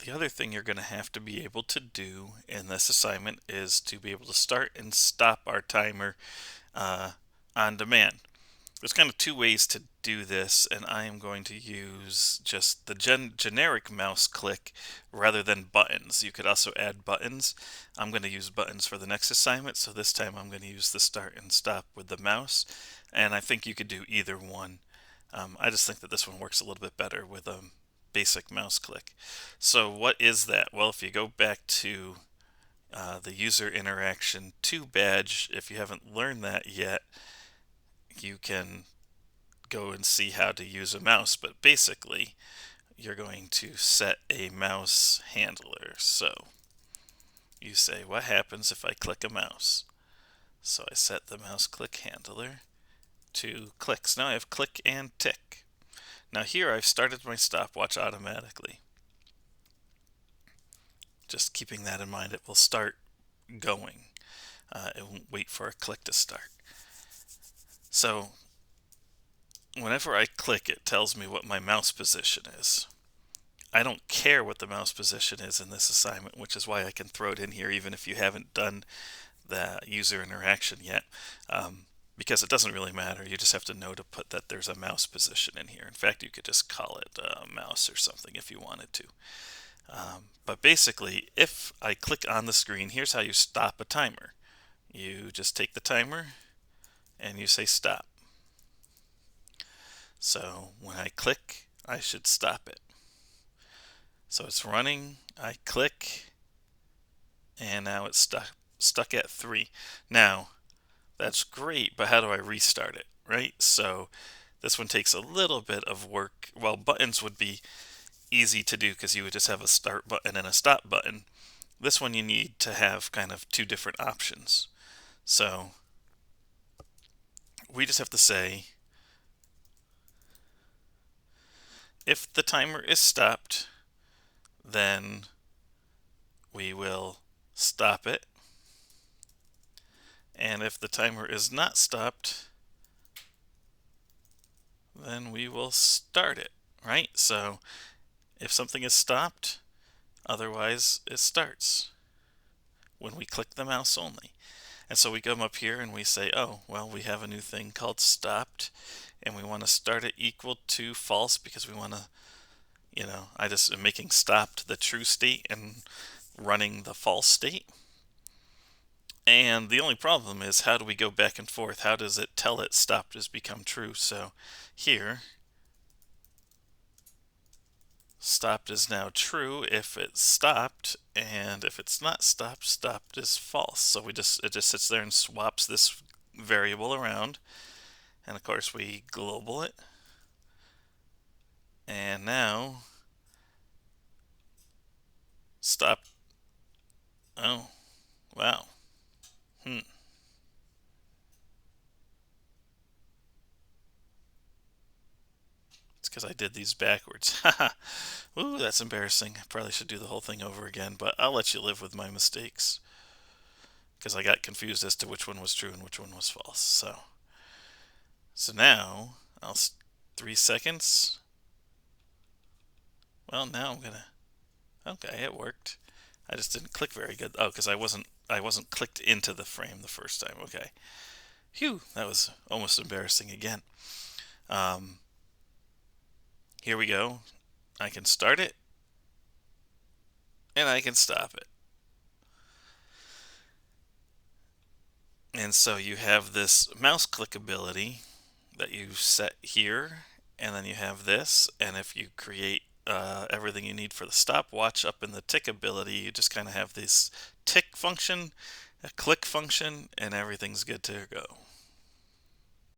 the other thing you're going to have to be able to do in this assignment is to be able to start and stop our timer uh, on demand. There's kind of two ways to do this, and I am going to use just the generic mouse click rather than buttons. You could also add buttons. I'm going to use buttons for the next assignment, so this time I'm going to use the start and stop with the mouse, and I think you could do either one. I just think that this one works a little bit better with a basic mouse click. So what is that? Well, if you go back to the user interaction 2 badge, if you haven't learned that yet, you can go and see how to use a mouse. But basically, you're going to set a mouse handler. So you say, what happens if I click a mouse? So I set the mouse click handler to clicks. Now I have click and tick. Now here I've started my stopwatch automatically. Just keeping that in mind, it will start going. It won't wait for a click to start. So whenever I click, it tells me what my mouse position is. I don't care what the mouse position is in this assignment, which is why I can throw it in here even if you haven't done the user interaction yet, because it doesn't really matter. You just have to know to put that there's a mouse position in here. In fact, you could just call it mouse or something if you wanted to. But basically, if I click on the screen, here's how you stop a timer. You just take the timer and you say stop. So when I click, I should stop it. So it's running, I click, and now it's stuck at 3. Now, that's great, but how do I restart it, right? So this one takes a little bit of work. Well, buttons would be easy to do because you would just have a start button and a stop button. This one you need to have kind of two different options. So we just have to say, if the timer is stopped, then we will stop it. And if the timer is not stopped, then we will start it, right? So if something is stopped, otherwise it starts when we click the mouse only. And so we come up here and we say, oh, well, we have a new thing called stopped, and we want to start it equal to false because we want to, I just am making stopped the true state and running the false state. And the only problem is, how do we go back and forth? How does it tell it stopped has become true? So here, stopped is now true if it's stopped, and if it's not stopped, stopped is false. So it just sits there and swaps this variable around, and of course we global it, and now stop. Oh, wow. It's because I did these backwards. Ooh, that's embarrassing. I probably should do the whole thing over again, but I'll let you live with my mistakes because I got confused as to which one was true and which one was false. So now, 3 seconds. Well, now I'm gonna. Okay, it worked. I just didn't click very good. Oh, because I wasn't clicked into the frame the first time. Okay. Phew, that was almost embarrassing again. Here we go. I can start it, and I can stop it. And so you have this mouse click ability that you set here, and then you have this, and if you create everything you need for the stopwatch up in the tick ability, you just kind of have this tick function, a click function, and everything's good to go.